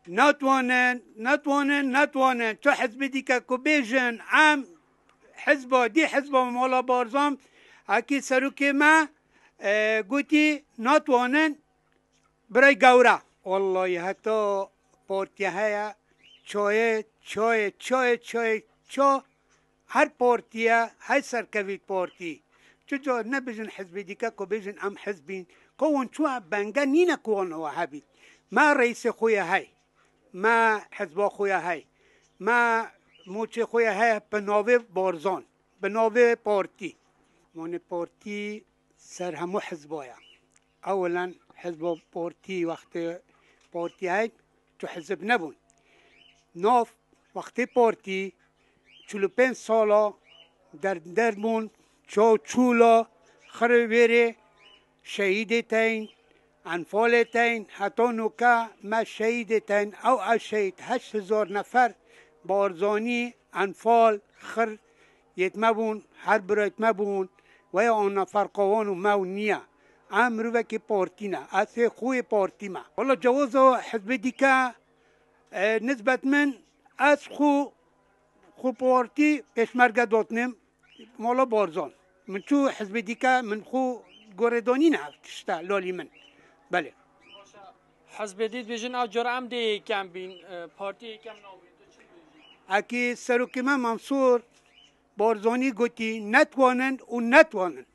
نتوانن چو حزب دیکه که بیجن ام حزب دی حزب مولا بارزان اکی سروکی ما گوتی نتوانن برای گوره والله حتی پارتی های چای هر پارتی های سرکوید پارتی چجا نبیجن حزب دیکه که بیجن ام حزبین که اون چو بنگه نینه کوان و حبید ما رئیس خوی های ما حزب خوی های ما موچه خوی های بناوه بارزان بناوه پارتی من پارتی سر همو حزبایا اولا حزب پارتی وقت پارتی های تو حزب نبون ناف وقتی پارتی 45 سالا در بون چولا خربیره شهید تین انفال تین حتی نوکا ما شهید تین او شهید 8000 نفر بارزانی انفال خر یتمه بون هر برای یتمه بون و یا آن نفر قوانو مو نیا امرو وکی پارتی نه از خوی پارتی ما والله جواز حزب دیکه نسبت من از خو پارتی پشمرگه داتنم مالا بارزان من چو حزب دیکه من خو گوردانی نه کشته لالی من بله حزب دید بیجن او جرعم دی کم بین پارتی کم ناوید اکی سروکی من منصور بارزانی گوتی نتوانند و نتوانند